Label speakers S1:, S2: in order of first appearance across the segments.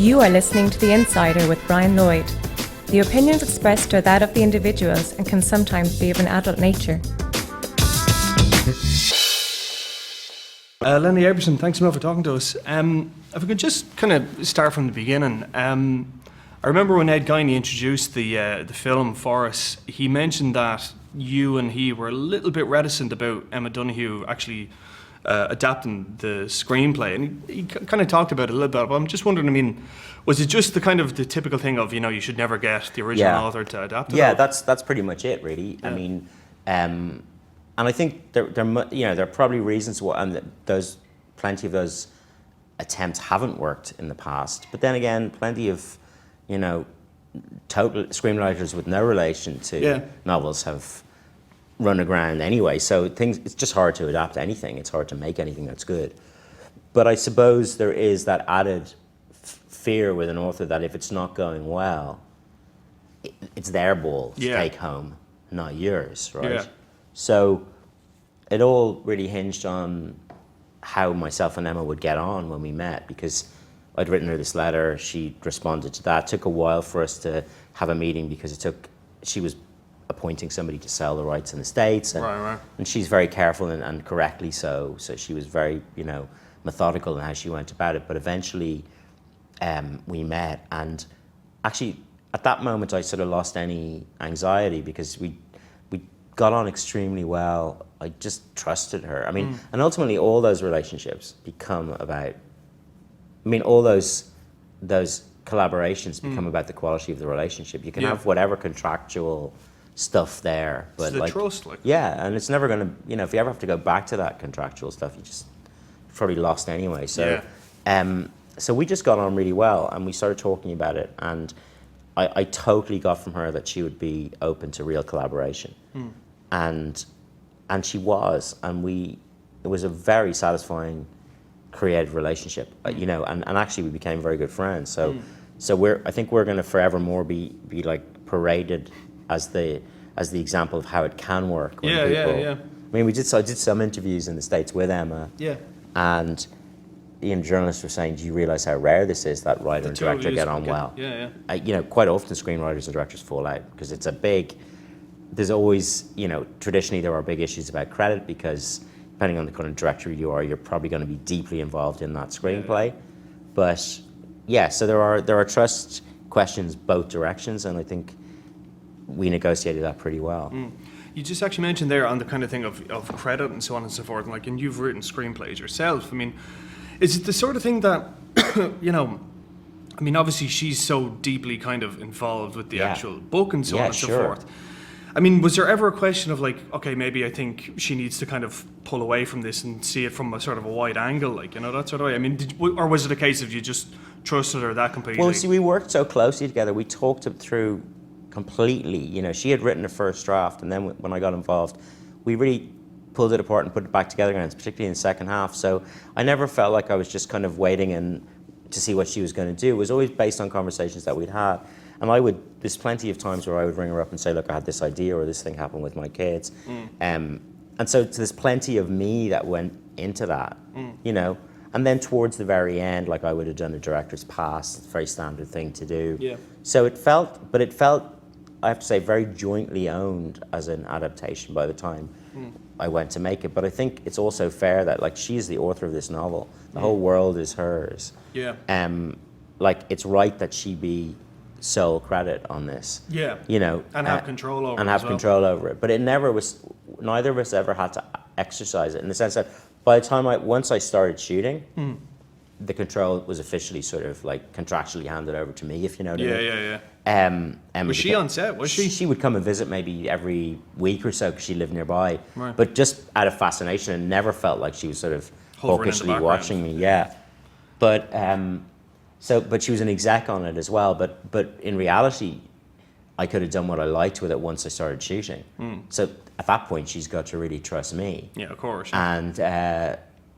S1: You are listening to The Insider with Brian Lloyd. The opinions expressed are that of the individuals and can sometimes be of an adult nature.
S2: Lenny Abrahamson, thanks a lot for talking to us. If we could just kind of start from the beginning. I remember when Ed Guiney introduced the film for us, he mentioned that you and he were a little bit reticent about Emma Donoghue actually adapting the screenplay, and he kind of talked about it a little bit, but I'm just wondering, I mean, was it just the kind of the typical thing of, you know, you should never get the original author to adapt it?
S3: Yeah, that's pretty much it, really. Yeah. I mean, and I think there are probably reasons why, and plenty of those attempts haven't worked in the past. But then again, plenty of, total screenwriters with no relation to novels have run aground anyway. So it's just hard to adapt anything. It's hard to make anything that's good. But I suppose there is that added fear with an author that if it's not going well, it's their ball to take home, not yours, right? Yeah. So it all really hinged on how myself and Emma would get on when we met, because I'd written her this letter, she responded to that. It took a while for us to have a meeting because she was appointing somebody to sell the rights in the States, and she's very careful and correctly so she was very methodical in how she went about it. But eventually we met, and actually at that moment I sort of lost any anxiety because we got on extremely well. I just trusted her. I mean, and ultimately all those relationships become about, all those collaborations become about the quality of the relationship. You can have whatever contractual stuff there, but
S2: it's the trust,
S3: and it's never going to, if you ever have to go back to that contractual stuff, you just probably lost anyway. So so we just got on really well, and we started talking about it, and I totally got from her that she would be open to real collaboration, and she was, and it was a very satisfying creative relationship, and actually we became very good friends. So I think we're going to forevermore be like paraded as the example of how it can work. I mean, I did some interviews in the States with Emma. And journalists were saying, "Do you realize how rare this is that writer and director get on well?" Quite often screenwriters and directors fall out because it's there's always, traditionally there are big issues about credit because depending on the kind of director you are, you're probably going to be deeply involved in that screenplay. But so there are trust questions both directions, and I think we negotiated that pretty well.
S2: You just actually mentioned there on the kind of thing of credit and so on and so forth, and you've written screenplays yourself. I mean, is it the sort of thing that, obviously she's so deeply kind of involved with the actual book and so on and so forth. I mean, was there ever a question of okay, maybe I think she needs to kind of pull away from this and see it from a sort of a wide angle, that sort of way? I mean, or was it a case of you just trusted her that completely?
S3: Well, see, we worked so closely together. We talked it through completely. She had written a first draft, and then when I got involved, we really pulled it apart and put it back together again, particularly in the second half. So I never felt like I was just kind of waiting to see what she was going to do. It was always based on conversations that we'd had. And there's plenty of times where I would ring her up and say, look, I had this idea, or this thing happened with my kids. And so there's plenty of me that went into that, And then towards the very end, I would have done a director's pass, it's a very standard thing to do.
S2: Yeah.
S3: So it felt, I have to say, very jointly owned as an adaptation by the time I went to make it. But I think it's also fair that she's the author of this novel. The whole world is hers.
S2: Yeah.
S3: It's right that she be sole credit on this.
S2: Yeah. And have control over it.
S3: And have control over it. But it never was, neither of us ever had to exercise it, in the sense that by the time once I started shooting, the control was officially sort of contractually handed over to me, if you know what I mean.
S2: Emma was she on set? Was she?
S3: She would come and visit maybe every week or so because she lived nearby.
S2: Right.
S3: But just out of fascination, and never felt like she was sort of hawkishly watching me. Yeah. But but she was an exec on it as well. But in reality, I could have done what I liked with it once I started shooting. So at that point, she's got to really trust me.
S2: Yeah, of course.
S3: And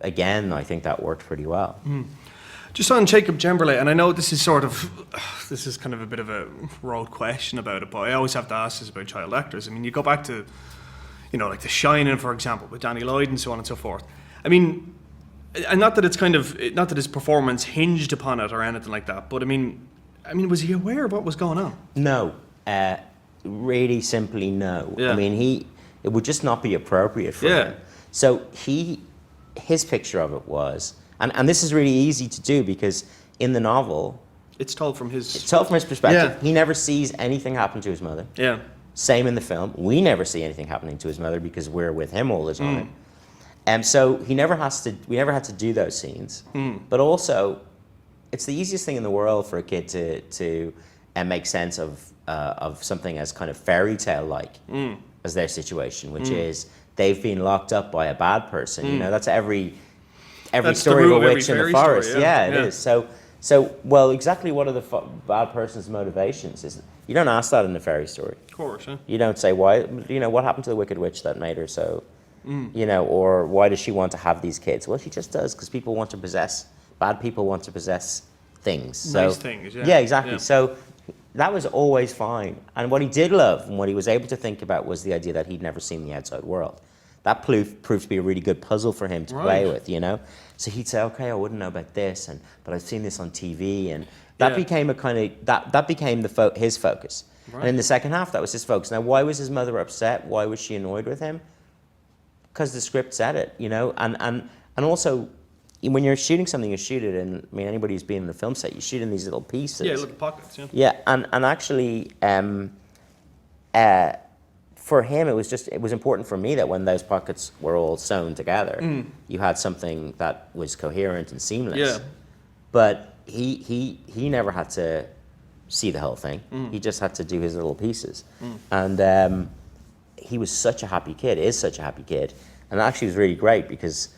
S3: again, I think that worked pretty well.
S2: Just on Jacob Gemberley, and I know this is kind of a bit of a road question about it, but I always have to ask this about child actors. I mean, you go back to, The Shining, for example, with Danny Lloyd and so on and so forth. I mean, And not that it's kind of, not that his performance hinged upon it or anything like that, but I mean, was he aware of what was going on?
S3: No, really simply no.
S2: Yeah.
S3: I mean, it would just not be appropriate for him. So his picture of it was, and this is really easy to do because in the novel,
S2: it's told from his
S3: perspective.
S2: Yeah.
S3: He never sees anything happen to his mother.
S2: Yeah.
S3: Same in the film. We never see anything happening to his mother because we're with him all the time. So we never had to do those scenes. But also, it's the easiest thing in the world for a kid to make sense of something as kind of fairy tale like as their situation, which is they've been locked up by a bad person. You know, that's every story of a witch in the forest.
S2: Story,
S3: it is. So well, exactly what are the bad person's motivations? Is you don't ask that in a fairy story.
S2: Of course, yeah.
S3: You don't say why. You know, what happened to the wicked witch that made her so. You know, or why does she want to have these kids? Well, she just does because people want to possess. Bad people want to possess things. So,
S2: nice things, yeah.
S3: Yeah, exactly.
S2: Yeah.
S3: So that was always fine. And what he did love and what he was able to think about was the idea that he'd never seen the outside world. That proved to be a really good puzzle for him to play with, you know? So he'd say, okay, I wouldn't know about this, but I've seen this on TV. And that became a kind of, that became his focus. Right. And in the second half, that was his focus. Now, why was his mother upset? Why was she annoyed with him? Because the script said it, you know? And also, when you're shooting something, you shoot it in, I mean, anybody who's been in the film set, you shoot in these little pieces.
S2: Yeah, little pockets, yeah.
S3: Yeah, and actually, for him, it was important for me that when those pockets were all sewn together, you had something that was coherent and seamless.
S2: Yeah.
S3: But he never had to see the whole thing. He just had to do his little pieces. And he was such a happy kid, is such a happy kid. And actually was really great because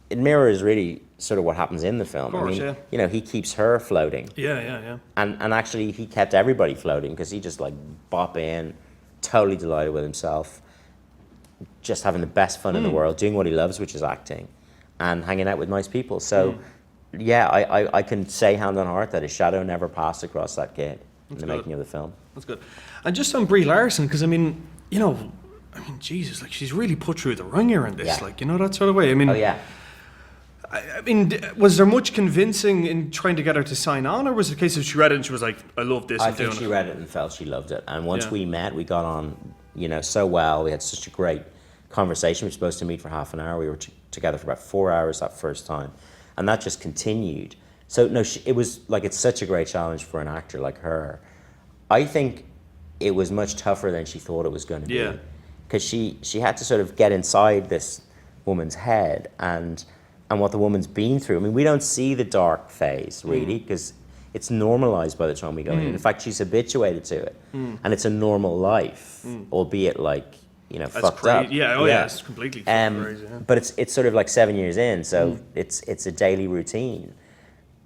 S3: it mirrors really sort of what happens in the film.
S2: Of course,
S3: I mean, you know, he keeps her floating.
S2: Yeah.
S3: And actually he kept everybody floating because he just like bop in, totally delighted with himself, just having the best fun in the world, doing what he loves, which is acting, and hanging out with nice people. So yeah, I can say hand on heart that his shadow never passed across that kid in the making of the film.
S2: That's good. And just on Brie Larson, because I mean, you know, Jesus, like she's really put through the ringer in this, like, you know, that sort of way. I mean,
S3: oh yeah.
S2: I mean, was there much convincing in trying to get her to sign on, or was it a case of she read it and she was like, I love this,
S3: I think she read it and felt she loved it. And once we met, we got on, you know, so well. We had such a great conversation. We were supposed to meet for half an hour. We were together for about 4 hours that first time. And that just continued. So, no, it was like, it's such a great challenge for an actor like her. I think it was much tougher than she thought it was going to be.
S2: Yeah.
S3: Because she had to sort of get inside this woman's head and what the woman's been through. I mean, we don't see the dark phase, really, because it's normalized by the time we go in. In fact, she's habituated to it. And it's a normal life, albeit like, you know,
S2: That's
S3: fucked
S2: crazy.
S3: up.
S2: Yeah, it's completely crazy. Yeah.
S3: But it's sort of like 7 years in, so it's a daily routine.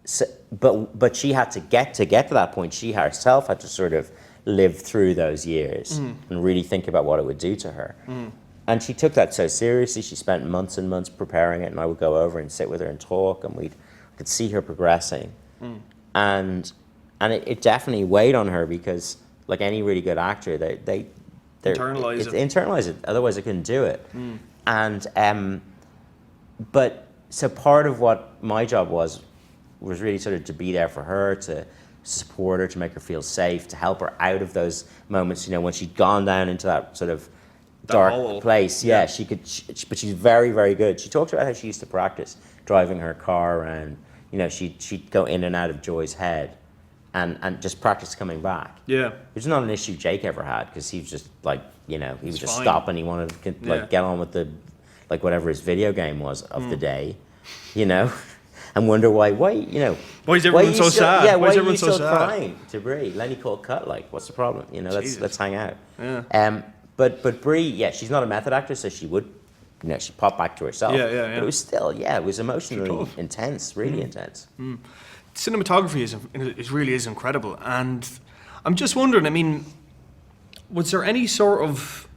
S3: So, but she had to get to that point. She herself had to sort of live through those years and really think about what it would do to her. And she took that so seriously. She spent months and months preparing it, and I would go over and sit with her and talk, and I could see her progressing. And it definitely weighed on her because, like any really good actor, they internalize it. Otherwise, they couldn't do it. And but so part of what my job was really sort of to be there for her, to support her, to make her feel safe, to help her out of those moments. You know, when she'd gone down into that sort of dark place, she could. But she's very, very good. She talks about how she used to practice driving her car around. You know, she'd go in and out of Joy's head, and just practice coming back. Yeah, which is not an issue Jake ever had because he was just like, you know, he would just stop and he wanted to get on with the whatever his video game was of the day, you know. And wonder why you know.
S2: Why is everyone so sad?
S3: Yeah, why are you still crying to Brie? Lenny called cut, like, what's the problem? You know, let's hang out. Yeah. But Brie, she's not a method actor, so she would, you know, she'd pop back to herself. Yeah. But it was still, it was emotionally intense, really intense.
S2: Cinematography really is incredible, and I'm just wondering. I mean, was there any sort of,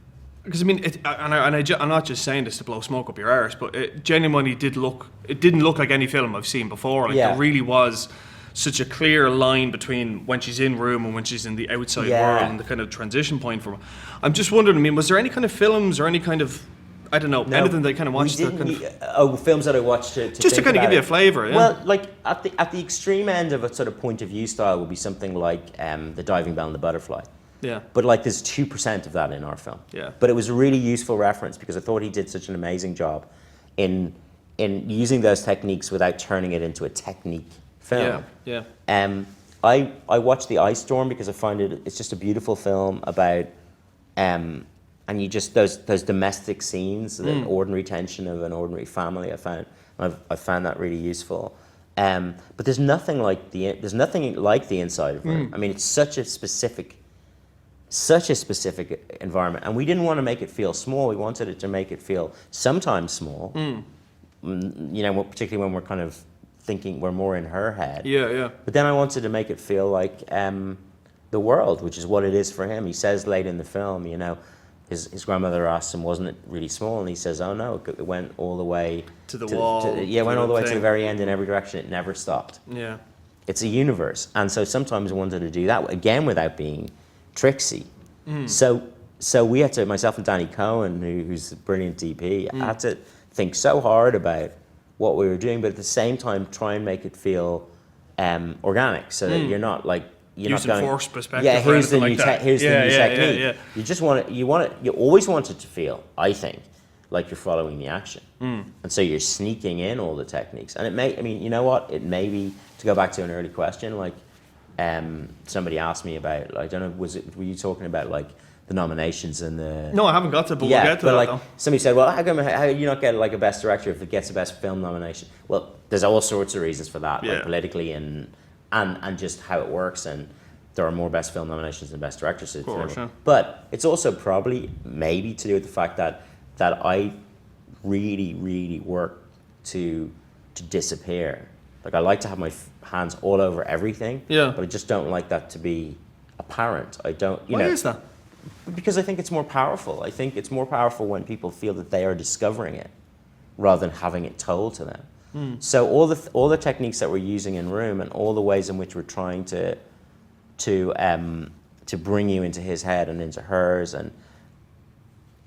S2: because I mean, I'm not just saying this to blow smoke up your arse, but it genuinely didn't look like any film I've seen before. Like there really was such a clear line between when she's in room and when she's in the outside world, and the kind of transition point from. I'm just wondering. I mean, was there any kind of films or any kind of I don't know, anything that kind of watched
S3: films that I watched to
S2: just to kind of give you a flavour. Yeah?
S3: Well, like at the extreme end of a sort of point of view style would be something like The Diving Bell and the Butterfly.
S2: Yeah.
S3: But like there's 2% of that in our film.
S2: Yeah.
S3: But it was a really useful reference because I thought he did such an amazing job in using those techniques without turning it into a technique film.
S2: Yeah.
S3: I watched The Ice Storm because I find it's just a beautiful film about and you just those domestic scenes, the ordinary tension of an ordinary family. I found that really useful. But there's nothing like the inside of Room. I mean, it's such a specific environment, and we didn't want to make it feel small. We wanted it to make it feel sometimes small. You know, particularly when we're kind of thinking we're more in her head.
S2: Yeah.
S3: But then I wanted to make it feel like the world, which is what it is for him. He says late in the film, you know, his grandmother asked him, wasn't it really small? And he says, oh no, it went all the way
S2: to the wall.
S3: Went all the way to the very end in every direction. It never stopped.
S2: Yeah.
S3: It's a universe. And so sometimes I wanted to do that, again, without being tricksy. So we had to, myself and Danny Cohen, who's a brilliant DP, had to think so hard about what we were doing, but at the same time try and make it feel organic, so that you're not like
S2: using forced perspective.
S3: Yeah, here's the new
S2: technique.
S3: technique. You just you always want it to feel, I think, like you're following the action, and so you're sneaking in all the techniques. And you know what? It may be, to go back to an early question, like somebody asked me about, I don't know, were you talking about like the nominations and the...
S2: No, I haven't got to, but we'll get to that,
S3: like,
S2: though.
S3: Somebody said, well, how do you not get like a best director if it gets a best film nomination? Well, there's all sorts of reasons for that, like politically and just how it works, and there are more best film nominations than best directors.
S2: Of course, yeah.
S3: But it's also probably maybe to do with the fact that I really, really work to disappear. Like, I like to have my hands all over everything, but I just don't like that to be apparent. I don't,
S2: Why is that?
S3: Because I think it's more powerful. I think it's more powerful when people feel that they are discovering it rather than having it told to them. So all the techniques that we're using in Room and all the ways in which we're trying to bring you into his head and into hers, and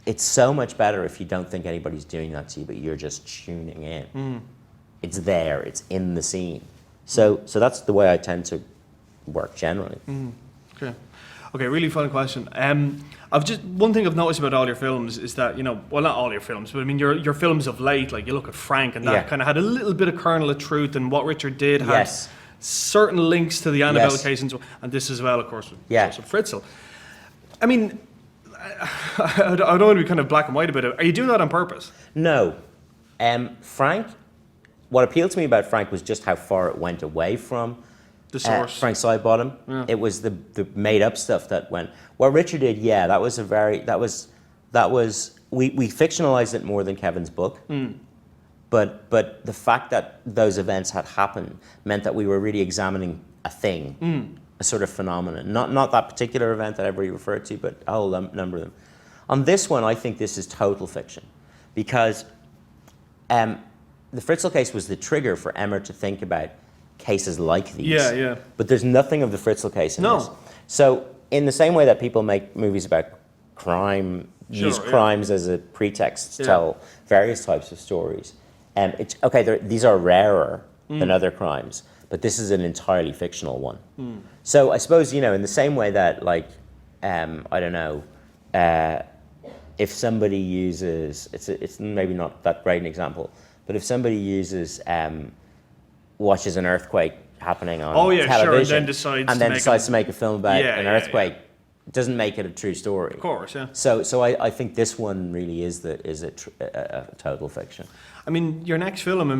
S3: it's so much better if you don't think anybody's doing that to you, but you're just tuning in. It's there. It's in the scene. So that's the way I tend to work generally.
S2: Okay, really fun question. One thing I've noticed about all your films is that, you know, well, not all your films, but I mean your films of late, like you look at Frank, and that kind of had a little bit of kernel of truth, and What Richard Did had certain links to the Annabelle case, and this as well, of course, with Fritzl. I mean, I don't want to be kind of black and white about it. Are you doing that on purpose?
S3: No. Frank, what appealed to me about Frank was just how far it went away from
S2: the source.
S3: Frank Sidebottom. Yeah. It was the made up stuff that went. What Richard did, that was we fictionalized it more than Kevin's book. But the fact that those events had happened meant that we were really examining a thing, a sort of phenomenon. Not that particular event that everybody referred to, but a whole number of them. On this one, I think this is total fiction, because the Fritzl case was the trigger for Emmer to think about cases like these.
S2: Yeah.
S3: But there's nothing of the Fritzl case in this. So in the same way that people make movies about crime, use crimes as a pretext to tell various types of stories, these are rarer than other crimes, but this is an entirely fictional one. So I suppose, you know, in the same way that, like, I don't know, if somebody uses, it's maybe not that great an example, but if somebody watches an earthquake happening on television
S2: and then decides
S3: to make a film about an earthquake, it doesn't make it a true story.
S2: Of course, yeah.
S3: So I think this one really is a total fiction.
S2: I mean, your next film,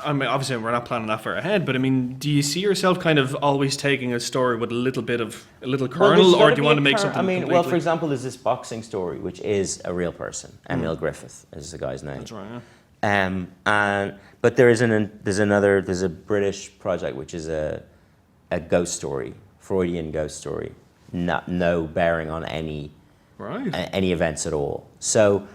S2: obviously we're not planning that far ahead, but I mean, do you see yourself kind of always taking a story with a little kernel, or do you want to make something completely...
S3: Well, for example, there's this boxing story, which is a real person. Emil Griffith is the guy's name.
S2: That's right, yeah.
S3: But there's a British project which is a ghost story, Freudian ghost story, no bearing on any events at all. So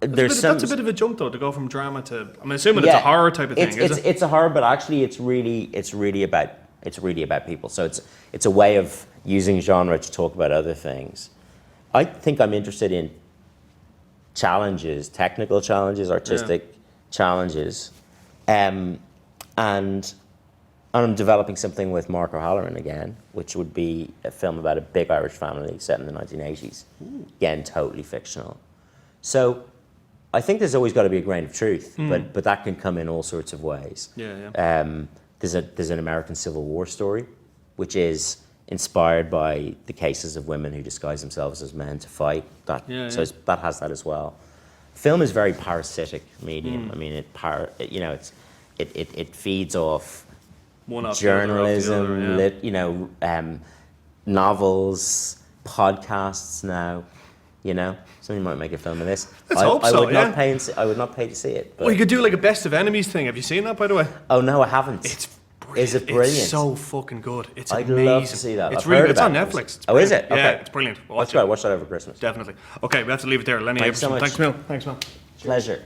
S3: that's a bit of
S2: a jump, though, to go from drama to. I'm assuming it's a horror type of thing.
S3: It's a horror, but actually it's really about people. So it's a way of using genre to talk about other things. I think I'm interested in challenges, technical challenges, artistic challenges, and I'm developing something with Mark O'Halloran again, which would be a film about a big Irish family set in the 1980s. Again, totally fictional. So I think there's always got to be a grain of truth, but that can come in all sorts of ways. There's an American Civil War story, which is inspired by the cases of women who disguise themselves as men to fight. That has that as well. Film is very parasitic medium. I mean, it feeds off journalism, novels, podcasts now. Somebody might make a film of this. I would not pay to see it. But.
S2: Well, you could do like a best of enemies thing. Have you seen that, by the way?
S3: Oh no, I haven't.
S2: It's brilliant.
S3: Is it brilliant?
S2: It's so fucking good. It's
S3: I'd
S2: amazing.
S3: love to see that.
S2: It's really good. It's on Netflix.
S3: Oh, is it? Okay.
S2: Yeah, it's brilliant.
S3: Let's go watch that over Christmas.
S2: Definitely. Okay, we have to leave it there. Lenny
S3: Thanks so
S2: Abrahamson.
S3: much.
S2: Thanks, Mil.
S3: Pleasure.